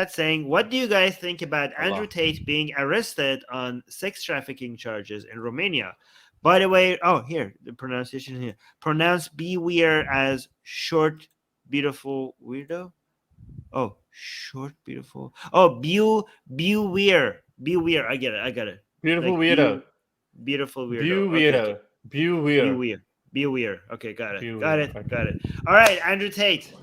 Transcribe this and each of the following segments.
saying, what do you guys think about Andrew Tate being arrested on sex trafficking charges in Romania? By the way, here, the pronunciation here. Pronounce be weird as short, beautiful weirdo. Oh, short, beautiful. Oh, be weird. Be weird. I get it. Beautiful like weirdo. Beautiful weirdo. Be weirdo. Okay. Be weird. Be weird. Okay, got it. All right, Andrew Tate.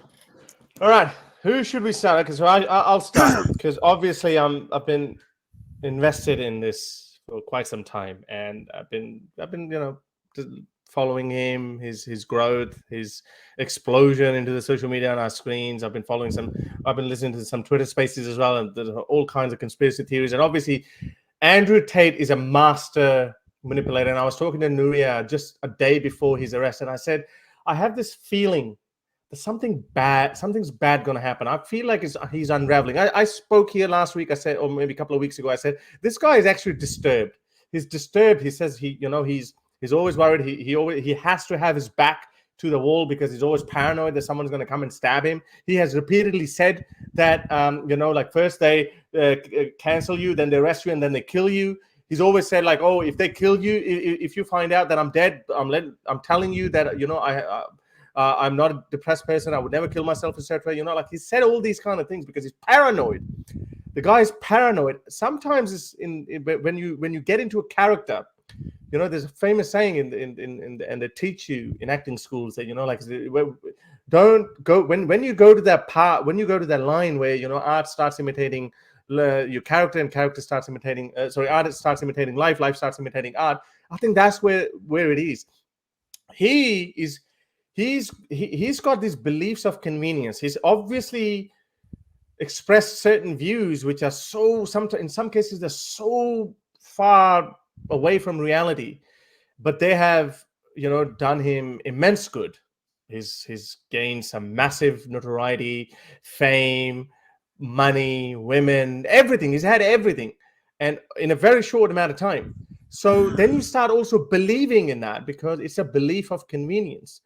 All right, who should we start? Because I'll start because obviously I've been invested in this for quite some time, and I've been following him, his growth, his explosion into the social media on our screens. I've been listening to some Twitter spaces as well, and there's all kinds of conspiracy theories. And obviously, Andrew Tate is a master manipulator. And I was talking to Nuria just a day before his arrest, and I said, I have this feeling that something's bad going to happen. I feel like he's unraveling. I spoke here last week. I said, or maybe a couple of weeks ago, I said, this guy is actually disturbed. He's disturbed. He says he's always worried. He has to have his back to the wall because he's always paranoid that someone's going to come and stab him. He has repeatedly said that, like first they cancel you, then they arrest you, and then they kill you. He's always said like, oh, if they kill you, if you find out that I'm dead, I'm telling you that, I'm not a depressed person. I would never kill myself, etc. Like he said all these kind of things because he's paranoid. The guy is paranoid. Sometimes it's when you get into a character. There's a famous saying and they teach you in acting schools that don't go when you go to that part, when you go to that line where art starts imitating your character and character starts imitating art starts imitating life starts imitating art. I think that's where it is. He's got these beliefs of convenience. He's obviously expressed certain views which are in some cases they're so far away from reality, but they have done him immense good. He's gained some massive notoriety, fame, money, women, everything. He's had everything, and in a very short amount of time. So then you start also believing in that because it's a belief of convenience.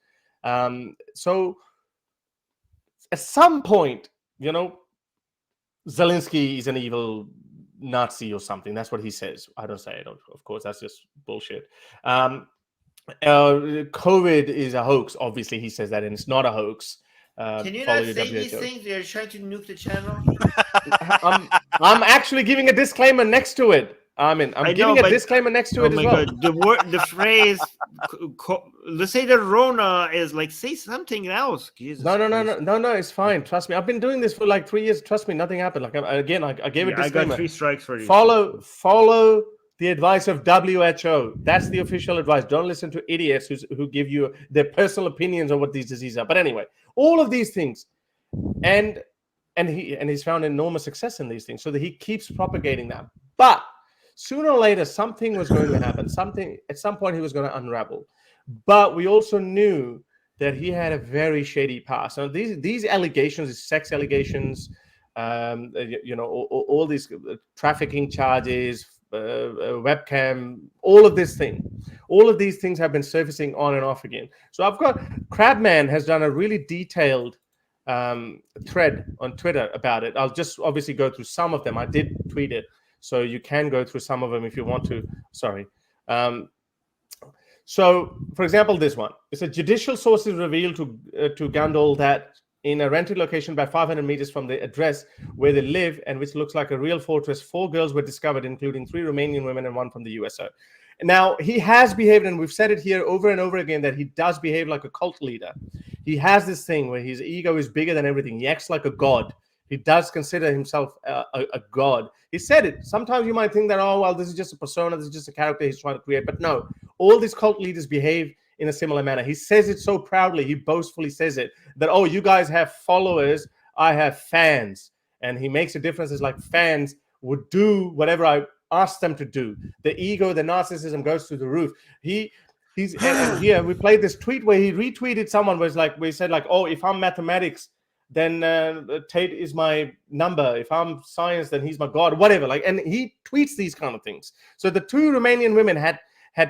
So at some point, Zelensky is an evil Nazi or something. That's what he says. I don't say it, of course. That's just bullshit. COVID is a hoax. Obviously, he says that, and it's not a hoax. Can you not say these things? You're trying to nuke the channel. I'm actually giving a disclaimer next to it. I'm giving a disclaimer next to it as well. God. The phrase, let's say the Rona is like, say something else. Jesus no, it's fine. Trust me. I've been doing this for like 3 years. Trust me, nothing happened. Like I gave a disclaimer. I got 3 strikes for you. Follow the advice of WHO. That's the official advice. Don't listen to idiots who give you their personal opinions on what these diseases are. But anyway, all of these things, and he's found enormous success in these things, so that he keeps propagating them. But sooner or later, something was going to happen. At some point, he was going to unravel. But we also knew that he had a very shady past. Now, these allegations, these sex allegations, all these trafficking charges, webcam, all of these things have been surfacing on and off again. So I've got Crabman has done a really detailed thread on Twitter about it. I'll just obviously go through some of them. I did tweet it, so you can go through some of them if you want to. Sorry. So, for example, this one. It's a judicial sources revealed to Gandol that in a rented location about 500 meters from the address where they live, and which looks like a real fortress, 4 girls were discovered, including 3 Romanian women and 1 from the USA. Now, he has behaved, and we've said it here over and over again, that he does behave like a cult leader. He has this thing where his ego is bigger than everything. He acts like a god. He does consider himself a god. He said it. Sometimes you might think that, oh, well, this is just a persona, this is just a character he's trying to create. But no, all these cult leaders behave in a similar manner. He says it so proudly. He boastfully says it that, oh, you guys have followers, I have fans. And he makes a difference. It's like fans would do whatever I ask them to do. The ego, the narcissism goes through the roof. He's and here we played this tweet where he retweeted someone where he said like, oh, if I'm mathematics, then Tate is my number. If I'm science, then he's my god, whatever. And he tweets these kind of things. So the 2 Romanian women had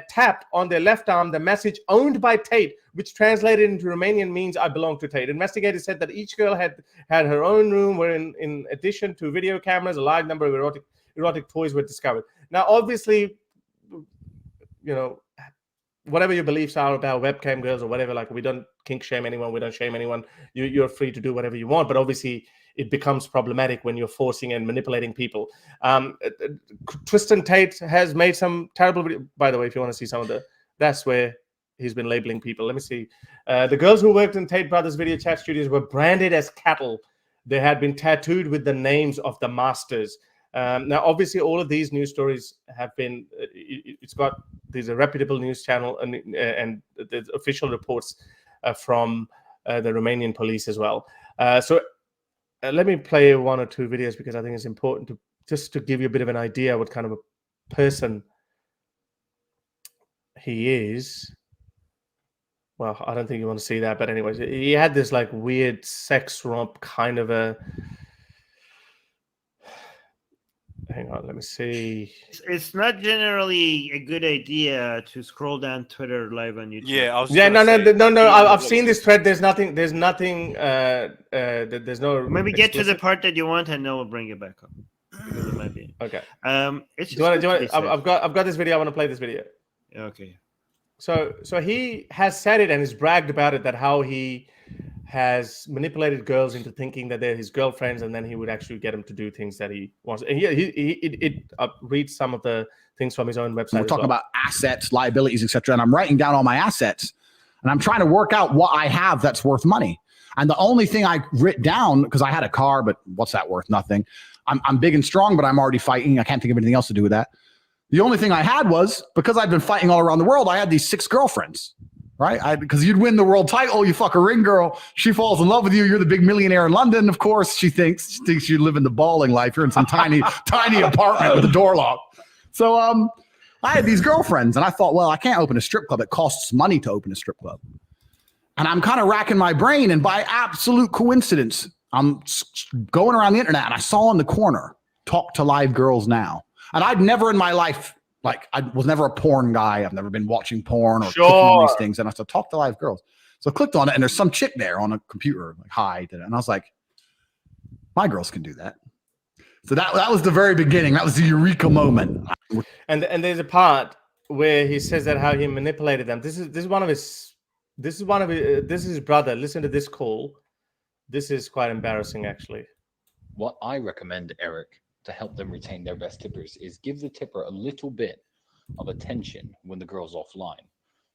tapped on their left arm the message owned by Tate, which translated into Romanian means "I belong to Tate." Investigators said that each girl had her own room, where in addition to video cameras, a large number of erotic toys were discovered. Now, obviously, whatever your beliefs are about webcam girls or whatever, like, we don't kink shame anyone, we don't shame anyone. You're free to do whatever you want, but obviously it becomes problematic when you're forcing and manipulating people. Tristan Tate has made some terrible video. By the way, if you want to see some of that's where he's been labeling people. Let me see. The girls who worked in Tate Brothers video chat studios were branded as cattle. They had been tattooed with the names of the masters. Now, obviously, all of these news stories have been. There's a reputable news channel and the official reports from the Romanian police as well. So let me play one or two videos because I think it's important to give you a bit of an idea what kind of a person he is. Well, I don't think you want to see that, but anyways, he had this like weird sex romp kind of a. Hang on, let me see. It's not generally a good idea to scroll down Twitter live on YouTube. Yeah, no. I've seen this thread. There's nothing. There's no. Maybe get to the part that you want, and then we'll bring it back up. It might be okay. It's do you want? I've got this video. I want to play this video. Okay. So he has said it and has bragged about it, that how he has manipulated girls into thinking that they're his girlfriends, and then he would actually get them to do things that he wants. And he reads some of the things from his own website. We're talking about assets, liabilities, etc. And I'm writing down all my assets, and I'm trying to work out what I have that's worth money. And the only thing I writ down, because I had a car, but what's that worth? Nothing. I'm big and strong, but I'm already fighting. I can't think of anything else to do with that. The only thing I had was, because I've been fighting all around the world, I had these 6 girlfriends. Right? Because you'd win the world title, you fuck a ring girl, she falls in love with you, you're the big millionaire in London, of course. She thinks you live in the balling life. You're in some tiny apartment with a door lock. So I had these girlfriends, and I thought, well, I can't open a strip club. It costs money to open a strip club. And I'm kind of racking my brain, and by absolute coincidence, I'm going around the internet, and I saw in the corner, "Talk to Live Girls Now." And I'd never in my life, like, I was never a porn guy. I've never been watching porn or clicking on these things. And I said, "Talk to Live Girls." So I clicked on it, and there's some chick there on a computer, like, "Hi." And I was like, my girls can do that. So that was the very beginning. That was the eureka moment. And there's a part where he says that how he manipulated them. This is his brother. Listen to this call. This is quite embarrassing, actually. What I recommend, Eric, to help them retain their best tippers is give the tipper a little bit of attention when the girl's offline.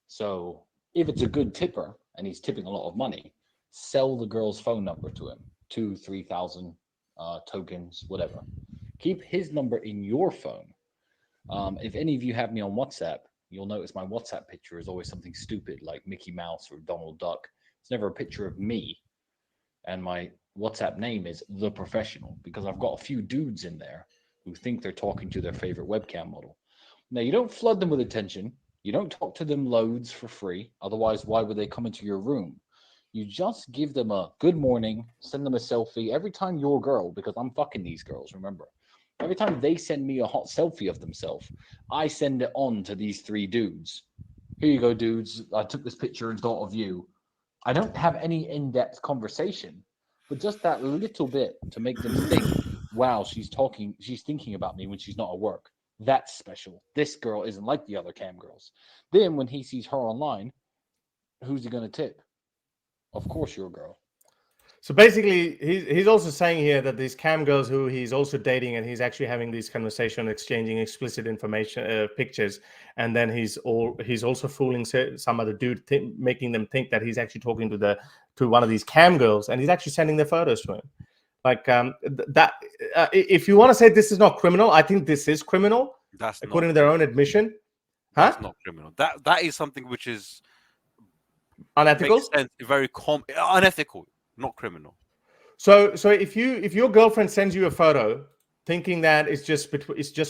So if it's a good tipper and he's tipping a lot of money, sell the girl's phone number to him, 2,000-3,000 tokens, whatever. Keep his number in your phone. If any of you have me on WhatsApp, you'll notice my WhatsApp picture is always something stupid like Mickey Mouse or Donald Duck. It's never a picture of me. And my WhatsApp name is The Professional, because I've got a few dudes in there who think they're talking to their favorite webcam model. Now, you don't flood them with attention. You don't talk to them loads for free. Otherwise, why would they come into your room? You just give them a good morning, send them a selfie every time your girl, because I'm fucking these girls, remember. Every time they send me a hot selfie of themselves, I send it on to these 3 dudes. Here you go, dudes. I took this picture and thought of you. I don't have any in-depth conversation, but just that little bit to make them think, wow, she's thinking about me when she's not at work. That's special. This girl isn't like the other cam girls. Then when he sees her online, who's he going to tip? Of course, your girl. So basically, he's also saying here that these cam girls who he's also dating, and he's actually having these conversations, exchanging explicit information, pictures, and then he's also fooling some other dude, making them think that he's actually talking to one of these cam girls, and he's actually sending their photos to him. Like if you want to say this is not criminal, I think this is criminal. That's according to their own admission. That's not criminal. That is something which is unethical. Makes sense, very unethical. Not criminal. So if your girlfriend sends you a photo thinking that it's just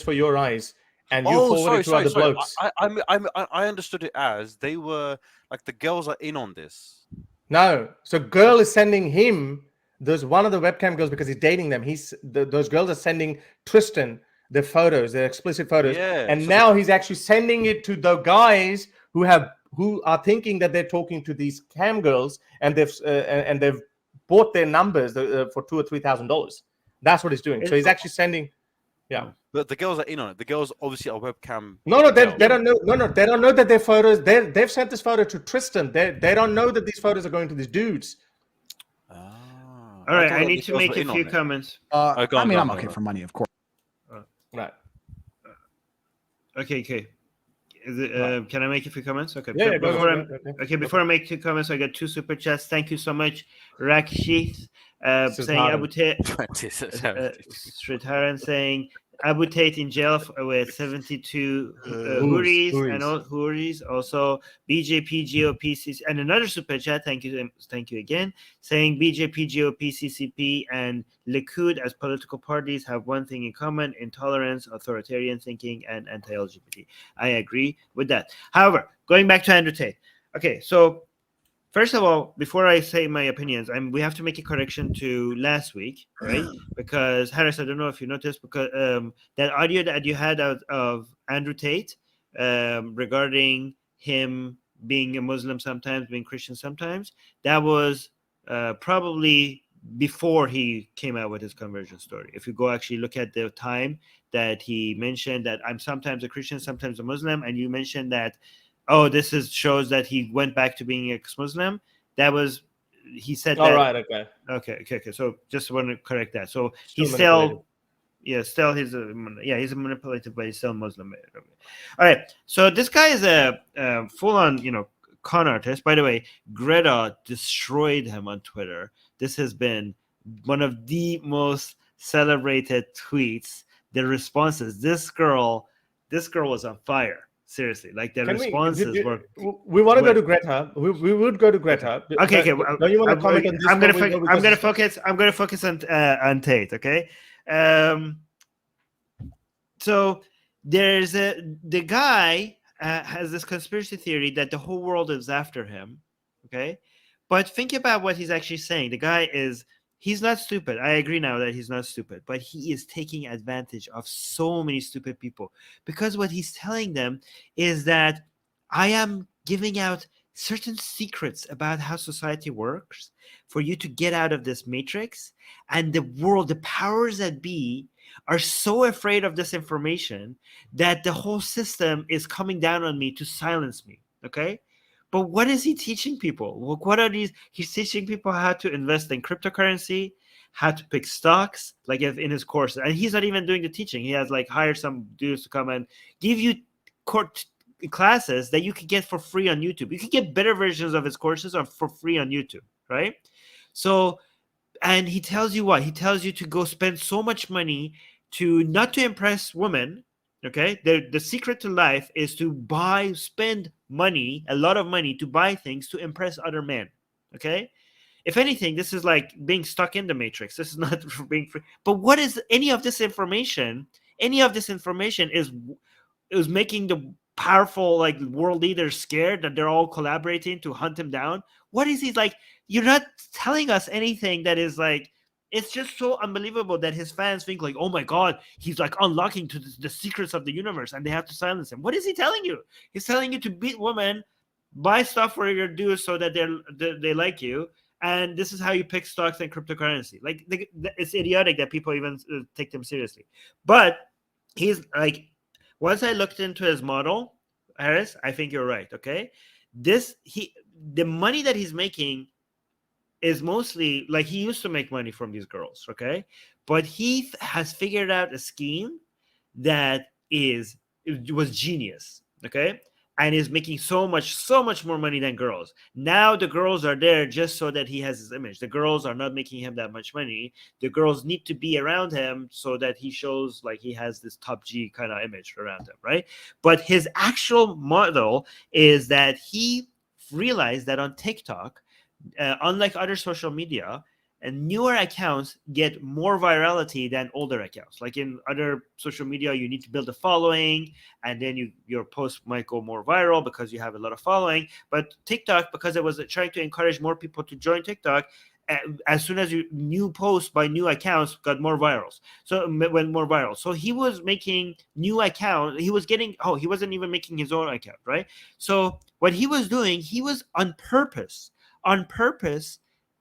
for your eyes, and you forward it to other blokes, I understood it as they were like the girls are in on this. No, so girl is sending him. There's one of the webcam girls, because he's dating them. Those girls are sending Tristan their photos, their explicit photos, and so now he's actually sending it to the guys who who are thinking that they're talking to these cam girls, and they've bought their numbers for $2,000 or $3,000. That's what he's doing. So he's actually sending. Yeah. The girls are in on it. The girls obviously are webcam. No, they don't know. No, they don't know that their photos. They've sent this photo to Tristan. They don't know that these photos are going to these dudes. All right, I need to make a few comments. I'm okay for money, of course. Right. Okay. Is it, can I make a few comments? Okay. Yeah, Before I make 2 comments, I got 2 super chats. Thank you so much, Rakshith, saying Abu Tate, Sridharan saying Abu Tate in jail with 72 Houris and all Houris. Also, BJP GOP CCP, and another super chat. Thank you again. Saying BJP GOP CCP and Likud as political parties have one thing in common: intolerance, authoritarian thinking, and anti-LGBT. I agree with that. However, going back to Andrew Tate. Okay, so first of all, before I say my opinions, we have to make a correction to last week, right? Because Harris, I don't know if you noticed, because that audio that you had of Andrew Tate regarding him being a Muslim sometimes, being Christian sometimes, that was probably before he came out with his conversion story. If you go actually look at the time that he mentioned that I'm sometimes a Christian, sometimes a Muslim, and you mentioned that, oh, shows that he went back to being ex-Muslim. He said that. All right, okay. So just want to correct that. So Still he's still he's a manipulative, but he's still Muslim. All right. So this guy is a full-on, con artist. By the way, Greta destroyed him on Twitter. This has been one of the most celebrated tweets. The responses. This girl was on fire. Seriously, like the responses were. We want to go to Greta. We would go to Greta. Okay. Don't you want to comment on this? I'm going to focus on Tate. Okay. So there's the guy has this conspiracy theory that the whole world is after him. Okay, but think about what he's actually saying. The guy he's not stupid. I agree now that he's not stupid, but he is taking advantage of so many stupid people, because what he's telling them is that I am giving out certain secrets about how society works for you to get out of this matrix. And the powers that be are so afraid of this information that the whole system is coming down on me to silence me. Okay. But what is he teaching people? What are these? He's teaching people how to invest in cryptocurrency, how to pick stocks, like in his course. And he's not even doing the teaching. He has hired some dudes to come and give you classes that you can get for free on YouTube. You can get better versions of his courses for free on YouTube, right? So, and he tells you what? He tells you to go spend so much money not to impress women. Okay, the secret to life is to spend money, a lot of money, to buy things to impress other men. Okay, if anything, this is like being stuck in the matrix. This is not for being free. But what is any of this information? Any of this information is making the powerful world leaders scared that they're all collaborating to hunt him down. What is he like? You're not telling us anything that is it's just so unbelievable that his fans think oh my God, he's unlocking to the secrets of the universe and they have to silence him. What is he telling you? He's telling you to beat women, buy stuff for your dues so that they like you. And this is how you pick stocks and cryptocurrency. It's idiotic that people even take them seriously. But he's once I looked into his model, Harris, I think you're right. Okay. The money that he's making is mostly he used to make money from these girls, okay? But he has figured out a scheme that was genius, okay? And is making so much more money than girls. Now the girls are there just so that he has his image. The girls are not making him that much money. The girls need to be around him so that he shows he has this top G kind of image around him, right? But his actual model is that he realized that on TikTok, unlike other social media, and newer accounts get more virality than older accounts. Like in other social media, you need to build a following, and then your post might go more viral because you have a lot of following. But TikTok, because it was trying to encourage more people to join TikTok, as soon as new posts by new accounts got more virals, so went more viral. So he was making new accounts. He was getting, he wasn't even making his own account, right? So what he was doing, he was on purpose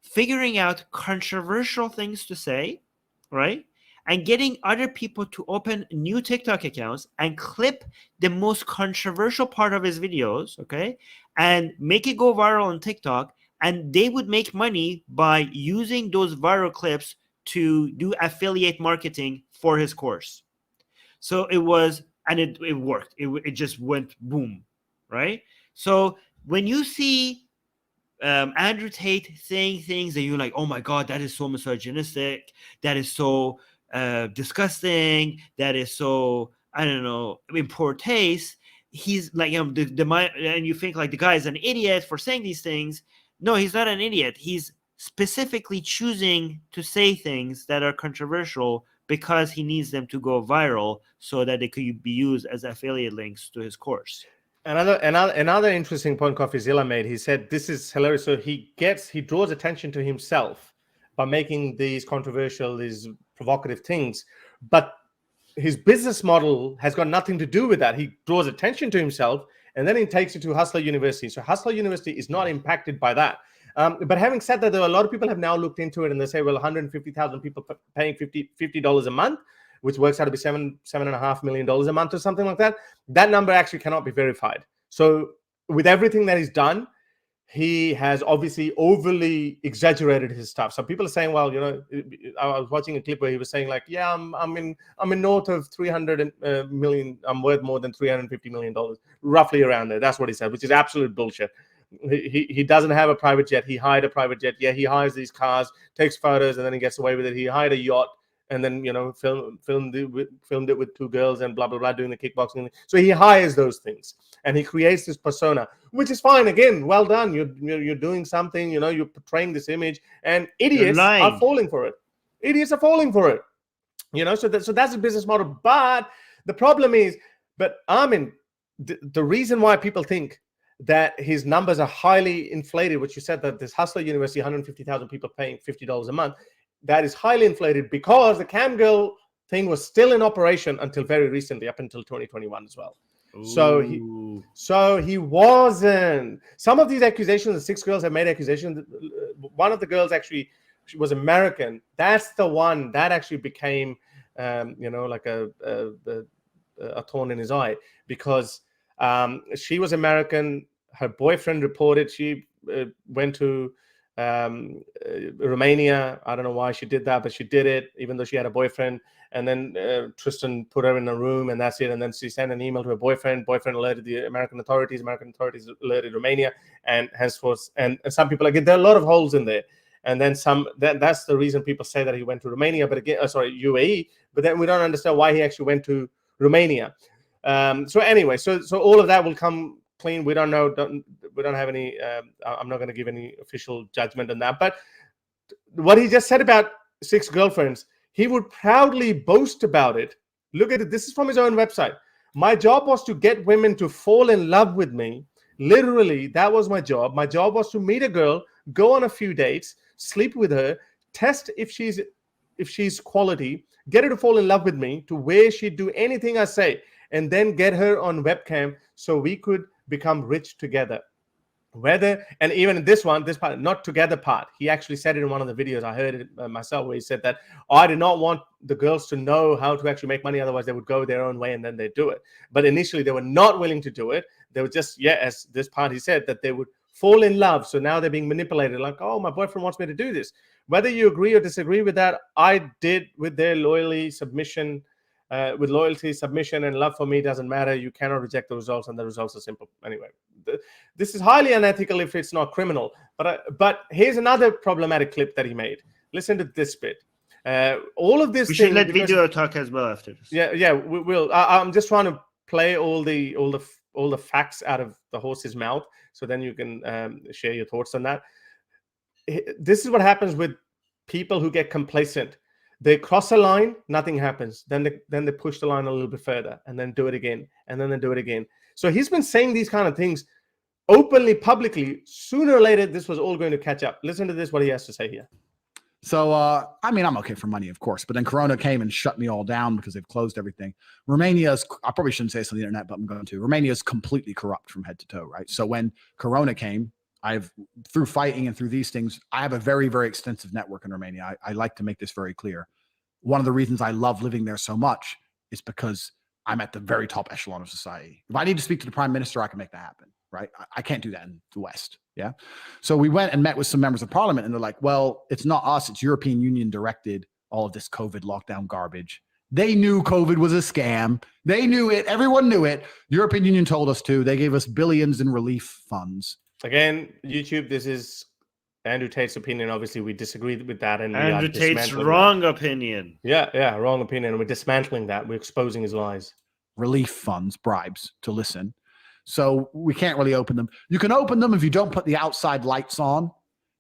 figuring out controversial things to say, right? And getting other people to open new TikTok accounts and clip the most controversial part of his videos, okay? And make it go viral on TikTok. And they would make money by using those viral clips to do affiliate marketing for his course. So it was, and it worked. It just went boom, right? So when you see Andrew Tate saying things that you're like, oh my God, that is so misogynistic, that is so disgusting, that is so, I don't know, in poor taste, he's like, and you think like the guy is an idiot for saying these things. No, he's not an idiot. He's specifically choosing to say things that are controversial because he needs them to go viral so that they could be used as affiliate links to his course. Another interesting point CoffeeZilla made. He said this is hilarious. So he draws attention to himself by making these controversial, these provocative things, but his business model has got nothing to do with that. He draws attention to himself, and then he takes it to Hustler University. So Hustler University is not impacted by that. But having said that, there are a lot of people have now looked into it, and they say, well, 150,000 people paying $50 a month, which works out to be $7.5 million a month or something like that. That number actually cannot be verified. So with everything that he's done, he has obviously overly exaggerated his stuff. So people are saying, well, I was watching a clip where he was saying like, yeah, I'm in north of 300 million. I'm worth more than $350 million, roughly around there. That's what he said, which is absolute bullshit. He doesn't have a private jet. He hired a private jet. Yeah, he hires these cars, takes photos, and then he gets away with it. He hired a yacht and then, filmed it with two girls and blah, blah, blah, doing the kickboxing. So he hires those things and he creates this persona, which is fine. Again, well done. You're doing something, you're portraying this image, and idiots are falling for it. Idiots are falling for it. So that's a business model. But the problem is, Armin, the reason why people think that his numbers are highly inflated, which you said that this Hustler University, 150,000 people paying $50 a month, that is highly inflated because the cam girl thing was still in operation until very recently, up until 2021 as well. Ooh. So he wasn't. Some of these accusations, the 6 girls have made accusations. One of the girls actually, she was American. That's the one that actually became, like a thorn in his eye, because she was American. Her boyfriend reported she went to Romania. I don't know why she did that, but she did it, even though she had a boyfriend. And then Tristan put her in a room, and that's it. And then she sent an email to her boyfriend. Boyfriend alerted the American authorities. American authorities alerted Romania, and henceforth, and some people there are a lot of holes in there. And then that's the reason people say that he went to Romania, but again, UAE. But then we don't understand why he actually went to Romania. So anyway, so all of that will come clean. We don't know. We don't have any. I'm not going to give any official judgment on that. But what he just said about 6 girlfriends, he would proudly boast about it. Look at it. This is from his own website. My job was to get women to fall in love with me. Literally, that was my job. My job was to meet a girl, go on a few dates, sleep with her, test if she's quality, get her to fall in love with me, to where she'd do anything I say, and then get her on webcam so we could become rich together. And even this part, not together part, he actually said it in one of the videos. I heard it myself, where he said that I did not want the girls to know how to actually make money, otherwise they would go their own way and then they'd do it. But initially they were not willing to do it. They were just, as this part he said, that they would fall in love. So now they're being manipulated, like, oh, my boyfriend wants me to do this. Whether you agree or disagree with that, I did with their loyalty, submission, and love for me doesn't matter. You cannot reject the results, and the results are simple. Anyway, this is highly unethical if it's not criminal. But here's another problematic clip that he made. Listen to this bit. All of this. We should let video talk as well after this. Yeah, we will. I'm just trying to play all the facts out of the horse's mouth, so then you can share your thoughts on that. This is what happens with people who get complacent. They cross a line, nothing happens. Then they push the line a little bit further, and then do it again, and then they do it again. So he's been saying these kind of things openly, publicly, sooner or later, this was all going to catch up. Listen to this, what he has to say here. So, I mean, I'm okay for money, of course, but then Corona came and shut me all down because they've closed everything. Romania's, I probably shouldn't say this on the internet, but I'm going to. Romania is completely corrupt from head to toe, right? So when Corona came, through fighting and through these things, I have a very, very extensive network in Romania. I like to make this very clear. One of the reasons I love living there so much is because I'm at the very top echelon of society. If I need to speak to the prime minister, I can make that happen, right? I can't do that in the West. Yeah. So we went and met with some members of parliament, and they're like, well, it's not us. It's European Union directed all of this COVID lockdown garbage. They knew COVID was a scam. They knew it. Everyone knew it. European Union told us to. They gave us billions in relief funds. Again, YouTube, this is Andrew Tate's opinion. Obviously, we disagree with that. And Andrew Tate's wrong opinion. Yeah, wrong opinion. And we're dismantling that. We're exposing his lies. Relief funds, bribes to listen. So we can't really open them. You can open them if you don't put the outside lights on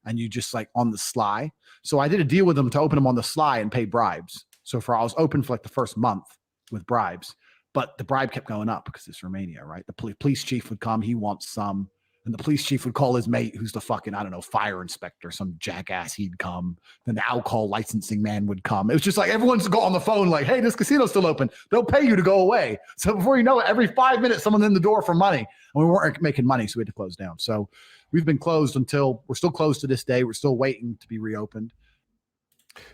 and you just like on the sly. So I did a deal with them to open them on the sly and pay bribes. So I was open for like the first month with bribes, but the bribe kept going up because it's Romania, right? The police chief would come. He wants some. And the police chief would call his mate, who's the fucking, I don't know, fire inspector, some jackass. He'd come. Then the alcohol licensing man would come. It was just like everyone's got on the phone like, hey, this casino's still open. They'll pay you to go away. So before you know it, every 5 minutes, someone's in the door for money. And we weren't making money, so we had to close down. So we've been closed we're still closed to this day. We're still waiting to be reopened.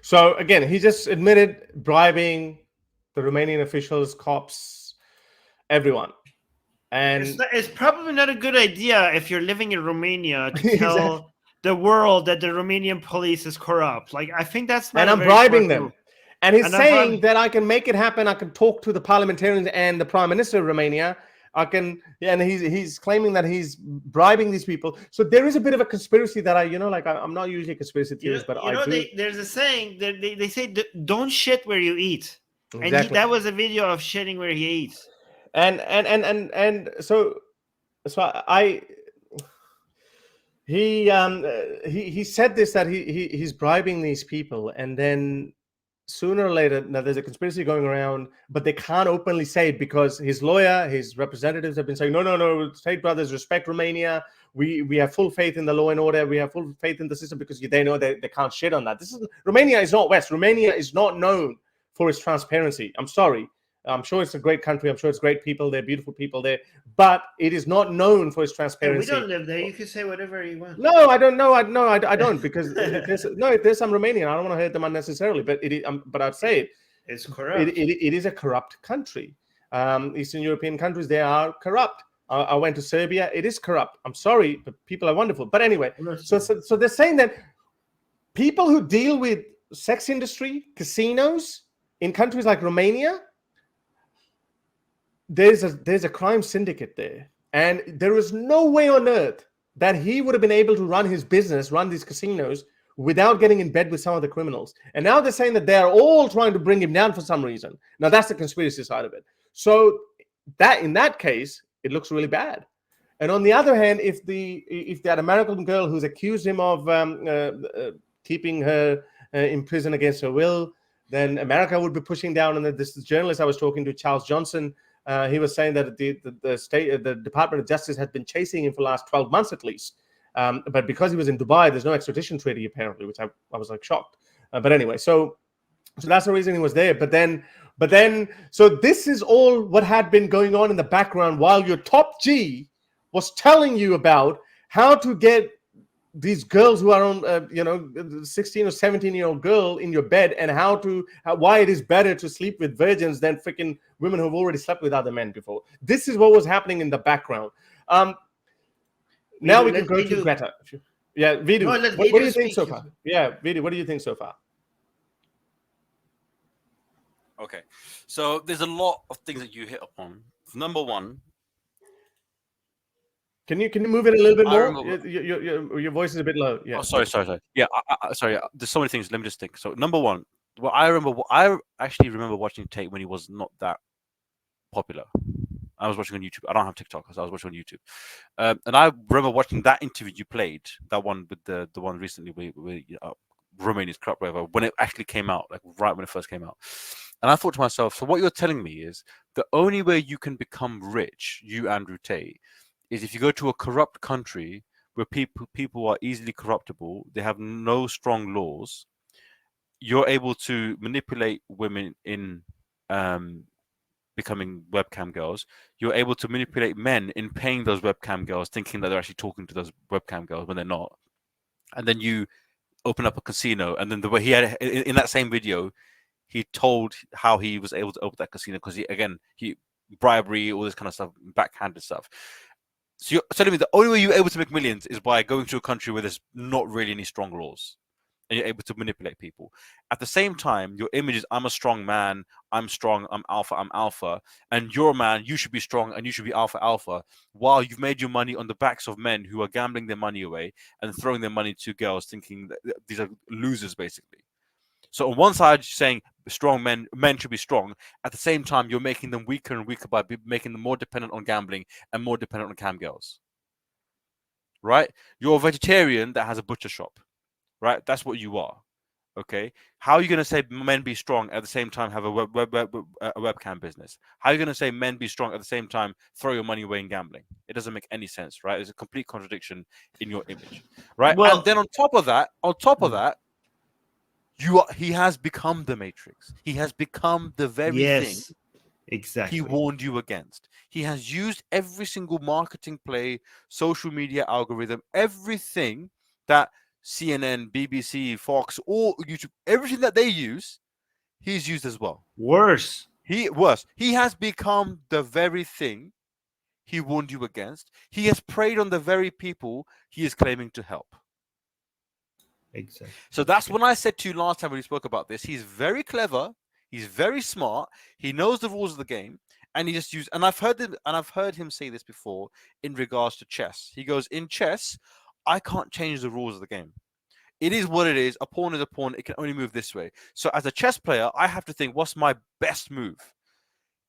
So again, he just admitted bribing the Romanian officials, cops, everyone. And it's probably not a good idea if you're living in Romania to tell the world that the Romanian police is corrupt. Like, I think that's not. And I'm bribing them. And he's saying that I can make it happen. I can talk to the parliamentarians and the prime minister of Romania. And he's claiming that he's bribing these people. So there is a bit of a conspiracy that I'm not usually a conspiracy theorist, but I do. There's a saying that they say, don't shit where you eat. Exactly. And that was a video of shitting where he eats. And so he said this, that he's bribing these people, and then sooner or later, now there's a conspiracy going around, but they can't openly say it because his lawyer, his representatives have been saying, no, Tate brothers, respect Romania. We have full faith in the law and order. We have full faith in the system because they know they can't shit on that. Romania is not West. Romania is not known for its transparency. I'm sorry. I'm sure it's a great country. I'm sure it's great people. They're beautiful people there, but it is not known for its transparency. We don't live there. You can say whatever you want. No, I don't know. I don't, because if there's some Romanian, I don't want to hurt them unnecessarily, but but I'd say it. It's corrupt. It is a corrupt country. Eastern European countries, they are corrupt. I went to Serbia. It is corrupt. I'm sorry, but people are wonderful. But anyway, so they're saying that people who deal with sex industry, casinos in countries like Romania, there's a crime syndicate there, and there is no way on earth that he would have been able to run his business, run these casinos, without getting in bed with some of the criminals. And now they're saying that they're all trying to bring him down for some reason. Now that's the conspiracy side of it. So that in that case, it looks really bad. And on the other hand, if that American girl who's accused him of keeping her in prison against her will, then America would be pushing down. And this journalist I was talking to, Charles Johnson, he was saying that the Department of Justice had been chasing him for the last 12 months at least. But because he was in Dubai, there's no extradition treaty apparently, which I was like shocked. But anyway, so that's the reason he was there. But then, so this is all what had been going on in the background while your top G was telling you about how to get these girls who are on, 16 or 17-year-old girl in your bed, and why it is better to sleep with virgins than freaking women who've already slept with other men before. This is what was happening in the background. Now we can go to Greta. Yeah, Vidu. What do you think so far? Yeah, Vidu, what do you think so far? Okay, so there's a lot of things that you hit upon. Number one. Can you move it a little bit more? Your voice is a bit low. Yeah. Oh, sorry. Yeah, sorry. There's so many things. Let me just think. So number one, well, I actually remember watching Tate when he was not that popular. I was watching on YouTube. I don't have TikTok, so I was watching on YouTube. And I remember watching that interview you played, that one with the one recently with Romania's corrupt, whatever, when it actually came out, like right when it first came out. And I thought to myself, so what you're telling me is the only way you can become rich, you Andrew Tate, is if you go to a corrupt country where people are easily corruptible, they have no strong laws, you're able to manipulate women in becoming webcam girls. You're able to manipulate men in paying those webcam girls, thinking that they're actually talking to those webcam girls when they're not. And then you open up a casino, and then the way he had in that same video, he told how he was able to open that casino because he bribery, all this kind of stuff, backhanded stuff. So you're telling me the only way you're able to make millions is by going to a country where there's not really any strong laws, and you're able to manipulate people. At the same time, your image is, I'm a strong man, I'm strong, I'm alpha, and you're a man, you should be strong, and you should be alpha, while you've made your money on the backs of men who are gambling their money away and throwing their money to girls, thinking that these are losers, basically. So on one side, you're saying strong men should be strong. At the same time, you're making them weaker and weaker by making them more dependent on gambling and more dependent on cam girls. Right? You're a vegetarian that has a butcher shop. Right? That's what you are. Okay? How are you going to say men be strong at the same time have a webcam business? How are you going to say men be strong at the same time throw your money away in gambling? It doesn't make any sense, right? There's a complete contradiction in your image, right? Well, and then on top of that, he has become the Matrix. He has become the very thing exactly. he warned you against. He has used every single marketing play, social media algorithm, everything that CNN, BBC, Fox, all YouTube, everything that they use, he's used as well. Worse. He has become the very thing he warned you against. He has preyed on the very people he is claiming to help. Exactly. So that's when I said to you last time when we spoke about this, he's very clever, he's very smart, he knows the rules of the game, and he just used, and I've heard him say this before in regards to chess. He goes, in chess, I can't change the rules of the game. It is what it is. A pawn is a pawn. It can only move this way. So as a chess player, I have to think, what's my best move?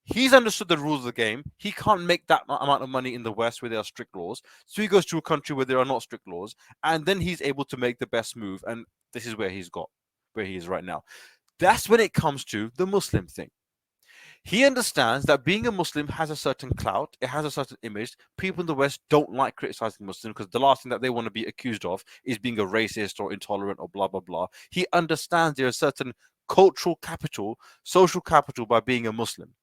He's understood the rules of the game. He can't make that amount of money in the West where there are strict laws. So he goes to a country where there are not strict laws. And then he's able to make the best move. And this is where he is right now. That's when it comes to the Muslim thing. He understands that being a Muslim has a certain clout. It has a certain image. People in the West don't like criticizing Muslims because the last thing that they want to be accused of is being a racist or intolerant or blah, blah, blah. He understands there's a certain cultural capital, social capital by being a Muslim.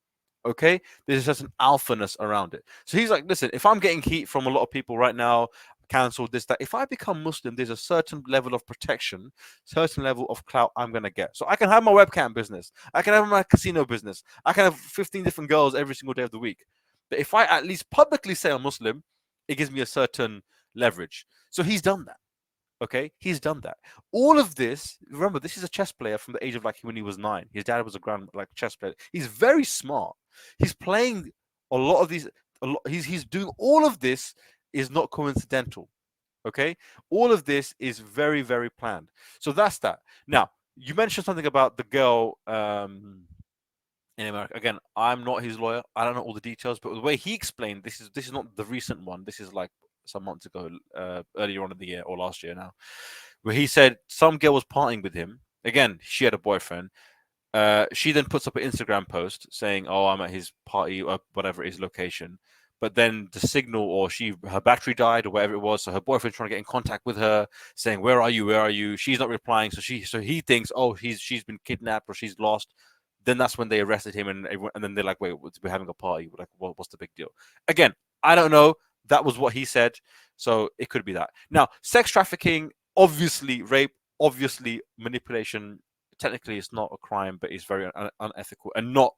Okay, there's a certain alphaness around it. So he's like, listen, if I'm getting heat from a lot of people right now, cancelled this, that, if I become Muslim, there's a certain level of protection, certain level of clout I'm going to get. So I can have my webcam business. I can have my casino business. I can have 15 different girls every single day of the week. But if I at least publicly say I'm Muslim, it gives me a certain leverage. So he's done that. Okay, he's done that. All of this, remember, this is a chess player from the age of like when he was 9. His dad was a chess player. He's very smart. He's playing a lot of these. He's doing all of this is not coincidental. Okay, all of this is very, very planned. So that's that. Now you mentioned something about the girl in America. Again, I'm not his lawyer. I don't know all the details, but the way he explained this is not the recent one. This is like some months ago, earlier on in the year or last year now, where he said some girl was partying with him. Again, she had a boyfriend. She then puts up an Instagram post saying, "Oh, I'm at his party or whatever his location." But then the signal or her battery died or whatever it was. So her boyfriend's trying to get in contact with her, saying, "Where are you? Where are you?" She's not replying. So he thinks, "Oh, she's been kidnapped or she's lost." Then that's when they arrested him, and then they're like, "Wait, we're having a party. Like, what's the big deal?" Again, I don't know. That was what he said. So it could be that. Now, sex trafficking, obviously rape, obviously manipulation. Technically, it's not a crime, but it's very unethical and not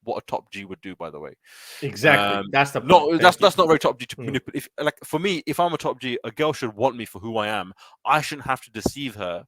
what a top G would do, by the way. Exactly. That's the point. No, that's not very top G to manipulate. If, like, for me, if I'm a top G, a girl should want me for who I am. I shouldn't have to deceive her,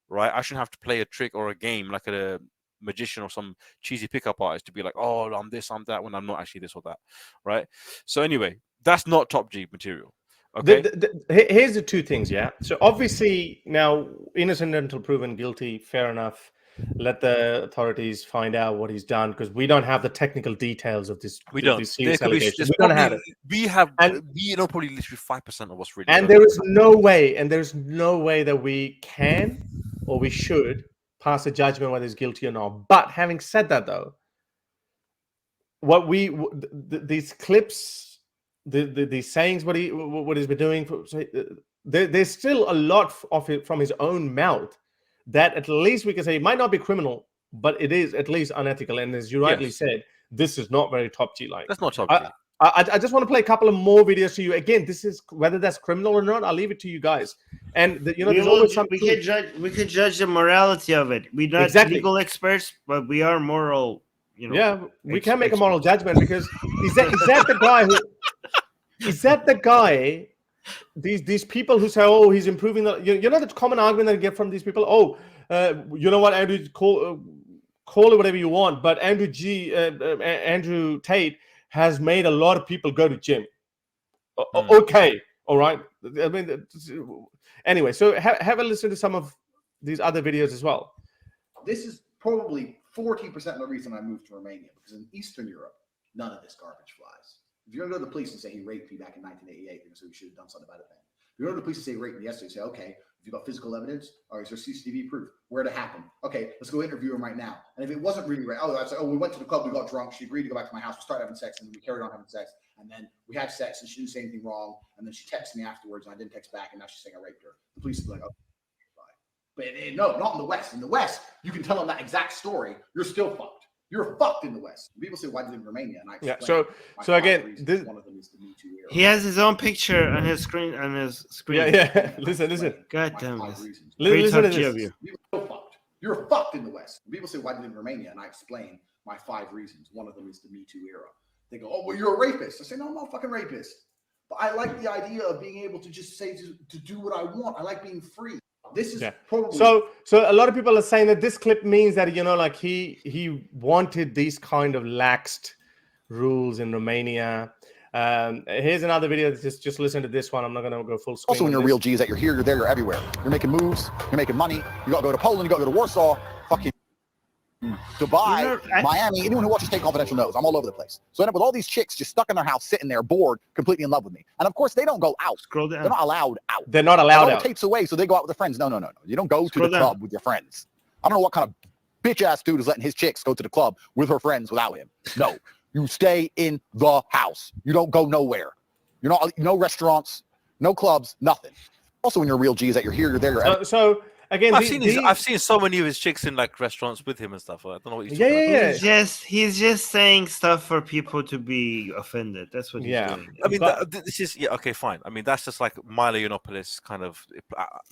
right? I shouldn't have to play a trick or a game like a magician or some cheesy pickup artist to be like, "Oh, I'm this, I'm that," when I'm not actually this or that, right? So anyway, that's not top G material. Okay. Here's the two things, yeah. So obviously now innocent until proven guilty, fair enough. Let the authorities find out what he's done because we don't have the technical details of this. We don't. We don't have it. We know probably literally 5% of what's really. And there is no way, that we can or we should pass a judgment whether he's guilty or not. But having said that, though, these clips the sayings what he's been doing. There's still a lot of it from his own mouth that at least we can say it might not be criminal, but it is at least unethical. And as you rightly said, this is not very top G like. That's not top G. I just want to play a couple of more videos to you. Again, this is whether that's criminal or not. I'll leave it to you guys. And there's always some. We could judge the morality of it. We're not legal experts, but we are moral. Yeah, we can make a moral judgment because is that the guy who is that the guy? These people who say, "Oh, he's improving." The common argument that I get from these people. Oh, you know what, Andrew, call it whatever you want, but Andrew Tate has made a lot of people go to gym. Okay, all right. I mean, anyway, so have a listen to some of these other videos as well. This is probably 40% of the reason I moved to Romania, because in Eastern Europe, none of this garbage flies. If you're going to go to the police and say he raped me back in 1988, so we should have done something about it then. If you're going to the police and say he raped me yesterday, say, okay, if you've got physical evidence, or is there CCTV proof? Where did it happen? Okay, let's go interview him right now. And if it wasn't really right, I'd say, we went to the club, we got drunk, she agreed to go back to my house, we started having sex, and then we carried on having sex, and then we had sex, and she didn't say anything wrong, and then she texted me afterwards, and I didn't text back, and now she's saying I raped her. The police would be like, okay, bye. But no, not in the West. In the West, you can tell them that exact story, you're still fucked. You're fucked in the West. People say, why do you live in Romania? And I explain, so again, this, one of them is the Me Too era. He has his own picture on his screen. Yeah. Listen. God damn it. Listen to this. You're fucked. You're fucked in the West. People say, why do you live in Romania? And I explain my 5 reasons. One of them is the Me Too era. They go, oh, well, you're a rapist. I say, no, I'm not a fucking rapist. But I like the idea of being able to just say to do what I want. I like being free. This is probably so a lot of people are saying that this clip means that like he wanted these kind of laxed rules in Romania. Here's another video. Just listen to this one. I'm not gonna go full screen. Also, when you're real G, is that you're here, you're there, you're everywhere. You're making moves, you're making money. You gotta go to Poland, you gotta go to Warsaw, fucking Dubai, Miami. Anyone who watches Tate Confidential knows I'm all over the place. So I end up with all these chicks just stuck in their house, sitting there, bored, completely in love with me. And of course, they don't go out. Scroll down. They're not allowed out. They're not allowed out. Tate's away, so they go out with their friends. No. You don't go to the club with your friends. I don't know what kind of bitch ass dude is letting his chicks go to the club with her friends without him. No, you stay in the house. You don't go nowhere. You're not no restaurants, no clubs, nothing. Also, when you're real G, is that you're here, you're there, you're everywhere. So again, I've seen so many of his chicks in like restaurants with him and stuff. I don't know what he's talking about. He's just saying stuff for people to be offended. That's what he's doing. I mean, this is okay, fine. I mean, that's just like Milo Yiannopoulos kind of.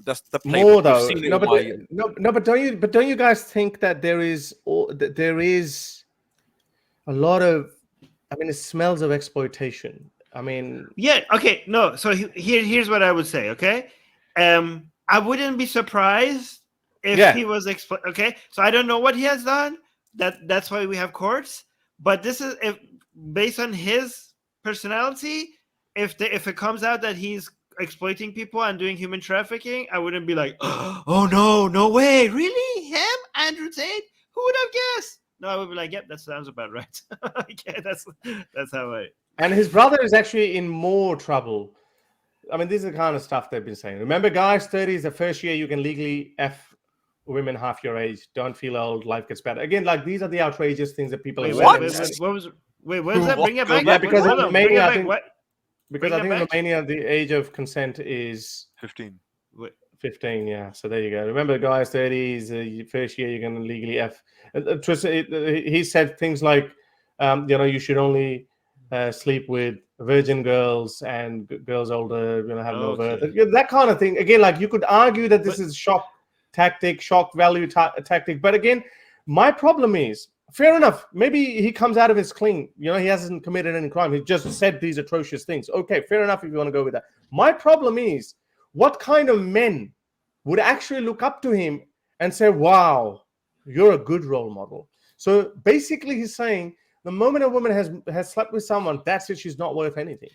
That's the play. More though. But don't you guys think that there is a lot of? I mean, it smells of exploitation. I mean, yeah. Okay. No. So here's what I would say. Okay. I wouldn't be surprised if he was okay. So I don't know what he has done. That's why we have courts. But this is based on his personality. If it comes out that he's exploiting people and doing human trafficking, I wouldn't be like, oh no way, really him, Andrew Tate? Who would have guessed? No, I would be like, yep, that sounds about right. Okay, that's how I. And his brother is actually in more trouble. I mean, this is the kind of stuff they've been saying. Remember, guys, 30 is the first year you can legally F women half your age. Don't feel old. Life gets better. Again, like these are the outrageous things that people are saying. What was that? Bring it back. Yeah, because in Romania, I think in Romania, the age of consent is 15. 15, yeah. So there you go. Remember, guys, 30 is the first year you can legally F. He said things like, you should only sleep with virgin girls and girls older, have no birth. That kind of thing. Again, like you could argue that this is shock value tactic. But again, my problem is, fair enough. Maybe he comes out of his clean. He hasn't committed any crime. He just said these atrocious things. Okay, fair enough if you want to go with that. My problem is, what kind of men would actually look up to him and say, wow, you're a good role model? So basically he's saying, the moment a woman has slept with someone, that's it. She's not worth anything.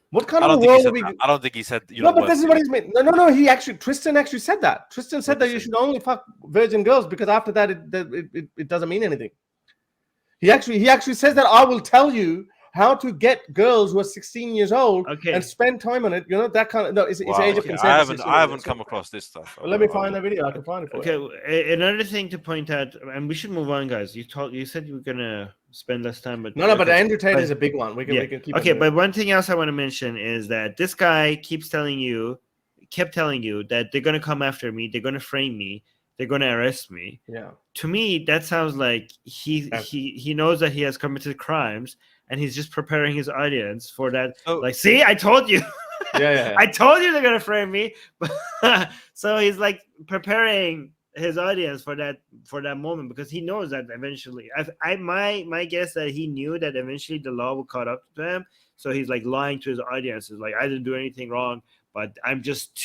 What kind of a world are we? I don't think he said. No, but this is what he's meant. No. Tristan actually said that. Tristan said that you should only fuck virgin girls because after that it doesn't mean anything. He actually says that I will tell you how to get girls who are 16 years old Okay. and spend time on it. You know, that kind of no. It's Wow, age of okay. consent. I haven't come across this stuff. Well, let me find the video. I can find it for Okay, you. another thing to point out, and we should move on, guys. You said you were gonna spend less time, but No, but okay. Andrew Tate is a big one. We can keep. Okay, on but one thing else I want to mention is that this guy kept telling you that they're gonna come after me, they're gonna frame me, they're gonna arrest me. Yeah. To me, that sounds like he knows that he has committed crimes, and he's just preparing his audience for that. So- Like, see, I told you. Yeah. I told you they're gonna frame me. So he's like preparing his audience for that moment, because he knows that eventually. My guess that he knew that eventually the law will caught up to him. So he's like lying to his audience. He's like, I didn't do anything wrong, but I'm just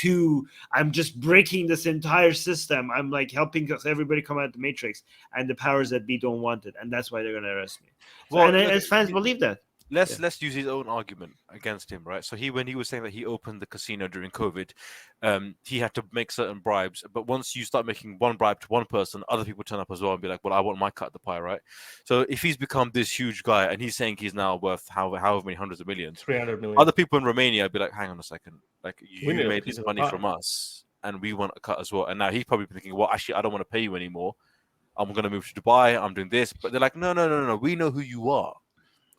breaking this entire system. I'm like helping everybody come out of the matrix, and the powers that be don't want it, and that's why they're gonna arrest me. Well, and his fans believe that. Let's use his own argument against him, right? So when he was saying that he opened the casino during COVID, he had to make certain bribes. But once you start making one bribe to one person, other people turn up as well and be like, "Well, I want my cut of the pie," right? So if he's become this huge guy and he's saying he's now worth however many hundreds of millions, 300 million. other people in Romania be like, "Hang on a second, like you need a made piece this of money pie." from us, and we want a cut as well." And now he's probably thinking, "Well, actually, I don't want to pay you anymore. I'm going to move to Dubai. I'm doing this." But they're like, "No. We know who you are.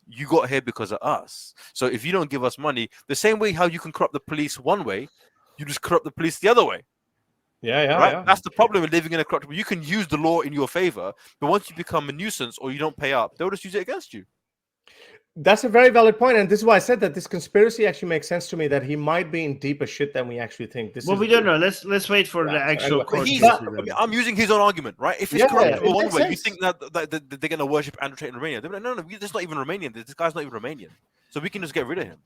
You got here because of us. So if you don't give us money, the same way how you can corrupt the police one way, you just corrupt the police the other way." Yeah. Right? That's the problem with living in a corrupt. You can use the law in your favor, but once you become a nuisance or you don't pay up, they'll just use it against you. That's a very valid point, and this is why I said that this conspiracy actually makes sense to me. That he might be in deeper shit than we actually think. We don't know. Let's wait for the actual But court. I'm using his own argument, right? If it's Yeah, corrupt it one makes way, you sense. think that they're going to worship Andrew Tate in Romania. They're like, no, this is not even Romanian. This guy's not even Romanian. So we can just get rid of him.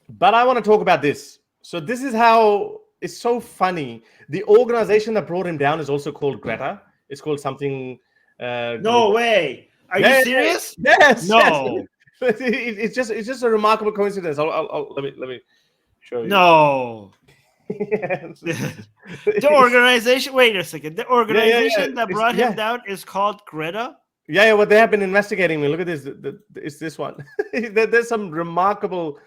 But I want to talk about this. So this is how it's so funny. The organization that brought him down is also called Greta. It's called something. No way. Are you serious? Yes. No. Yes. It's just a remarkable coincidence. Let me show you. No. Yes. The organization. Wait a second. The organization that brought him yeah. down is called Greta. Yeah, well, they have been investigating me. Look at this. It's this one. There's some remarkable.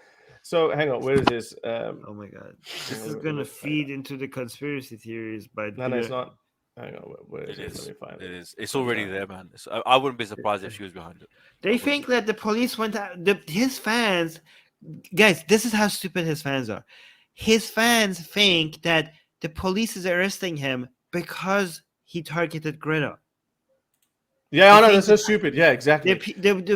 So hang on, where is this? Oh my god, this is gonna feed into the conspiracy theories. But No, it's not. Hang on, where is It it? is. Let me find It it. is. It's already there, man. I wouldn't be surprised if she was behind it. they think that the police went out. His fans, guys, this is how stupid his fans are. His fans think that the police is arresting him because he targeted Greta. Yeah, I know, that's so stupid. Yeah, exactly.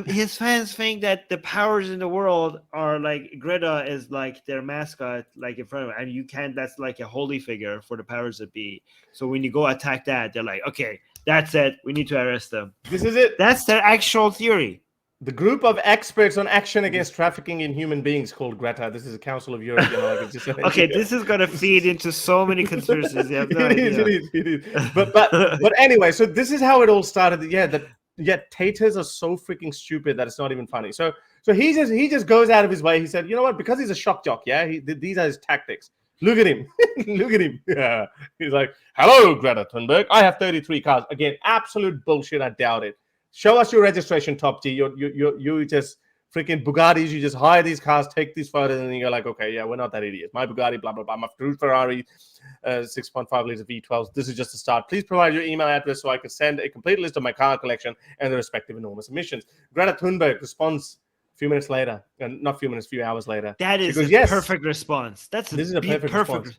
His fans think that the powers in the world are like Greta is like their mascot, like in front of him, and you can't. That's like a holy figure for the powers that be. So when you go attack that, they're like, okay, that's it. We need to arrest them. This is it. That's their actual theory. The group of experts on action against trafficking in human beings called Greta. This is a Council of Europe. You know, like it's just Okay, this is gonna feed into so many conspiracies. You have no It is. idea. But anyway, so this is how it all started. Yeah, taters are so freaking stupid that it's not even funny. So he just goes out of his way. He said, you know what? Because he's a shock jock. Yeah, these are his tactics. Look at him. Look at him. Yeah, he's like, hello, Greta Thunberg. I have 33 cars. Again, absolute bullshit. I doubt it. Show us your registration, Top G. You just freaking Bugattis. You just hire these cars, take these photos, and you're like, okay, yeah, we're not that idiot. My Bugatti, blah, blah, blah. My Ferrari, 6.5 liter V12s. This is just a start. Please provide your email address so I can send a complete list of my car collection and the respective enormous emissions. Greta Thunberg responds a few minutes later, and not a few minutes, a few hours later. That is Because, a perfect response. This is a perfect response.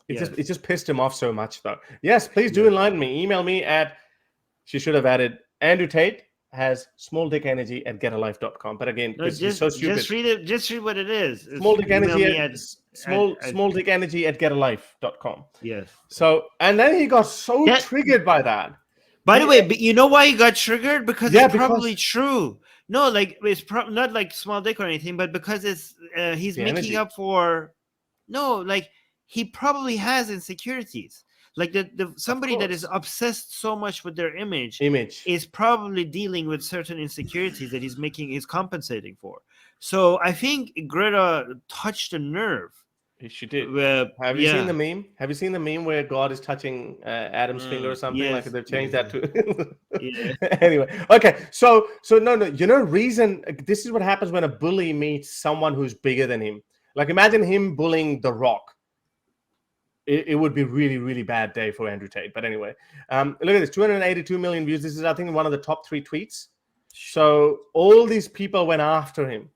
Yes. It just pissed him off so much, though. Yes, please do enlighten me. Email me at, she should have added, Andrew Tate has smalldickenergy@getalife.com. But again, No, it's so stupid. just read it. Just read what it is. It's Small dick energy email me at smalldickenergy@getalife.com. Yes. So, and then he got so triggered by that. By the way, but you know why he got triggered? Because Yeah, it's probably true. No, like it's not like small dick or anything, but because it's he's The making energy. up for. No, like he probably has insecurities. Like the somebody that is obsessed so much with their image is probably dealing with certain insecurities that he's compensating for. So I think Greta touched a nerve. She did. Have you yeah. seen the meme? Have you seen the meme where God is touching Adam's finger or something? Yes, Like they've changed yes. that to. Yeah. Anyway, okay. So no. You know, reason. This is what happens when a bully meets someone who's bigger than him. Like imagine him bullying The Rock. It would be really, really bad day for Andrew Tate. But anyway, look at this: 282 million views. This is, I think, one of the top 3 tweets. So all these people went after him.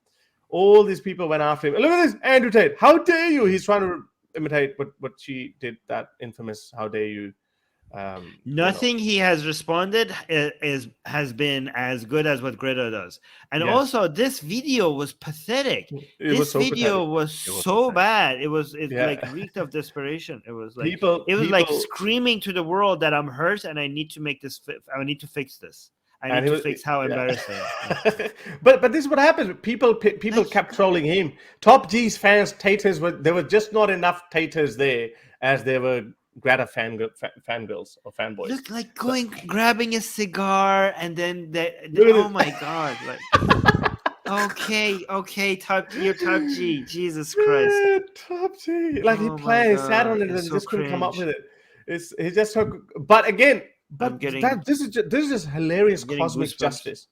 All these people went after him. Look at this, Andrew Tate. How dare you? He's trying to imitate what she did, that infamous "How dare you." Nothing he has responded has been as good as what Greta does. And Yes. also, this video was pathetic. This video was so bad. It like reeked of desperation. It was like like screaming to the world that I'm hurt and I need to make this. I need to fix this. I need to fix how embarrassing. but this is what happens. People kept trolling him. Top G's fans, Taters, there were just not enough Taters there as there were Greta fangirls or fanboys. Look, like grabbing a cigar and then oh my god! Like, okay, you're Top G. Jesus Christ, Top G. Like he sat on it and just couldn't come up with it. He just took. But again. But this is just hilarious cosmic justice.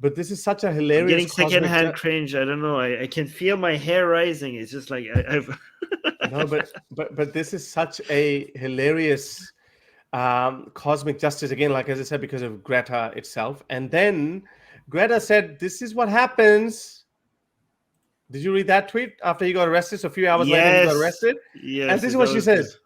But this is such a hilarious. I'm getting secondhand cringe. I don't know. I can feel my hair rising. It's just like I've. No, but this is such a hilarious cosmic justice again. Like as I said, because of Greta itself, and then Greta said, "This is what happens." Did you read that tweet after he got arrested? So a few hours later, he got arrested. Yes. And this is what she says.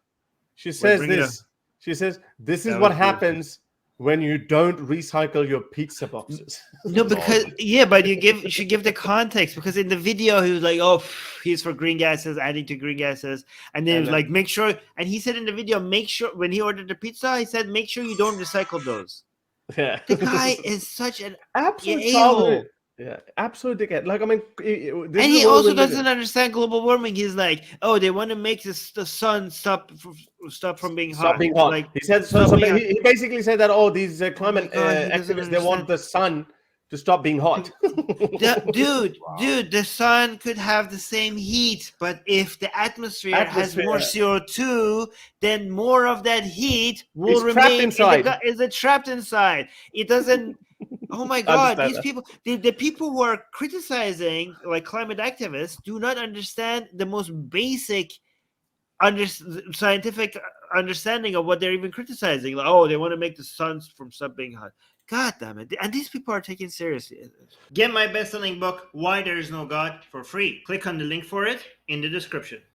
She says this. She says, "This is what happens when you don't recycle your pizza boxes." No, because but you should give the context, because in the video he was like, "Oh, he's for green gases, adding to green gases," and then he was like, "Make sure." And he said in the video, "Make sure when he ordered the pizza, he said, make sure you don't recycle those." Yeah, the guy is such an absolute child. Yeah, absolute dickhead. Like, I mean, and he also doesn't understand global warming. He's like, "Oh, they want to make the sun stop from being hot." Stop being hot. Like, he said so. He basically said that these climate activists, they want the sun to stop being hot. Dude, the sun could have the same heat, but if the atmosphere has more CO2, then more of that heat will remain inside. Is it trapped inside? It doesn't. Oh my God! These people, the people who are criticizing like climate activists, do not understand the most basic scientific understanding of what they're even criticizing. Like, oh, they want to make the sun from stop being hot. God damn it! And these people are taken seriously. Get my best-selling book, Why There Is No God, for free. Click on the link for it in the description.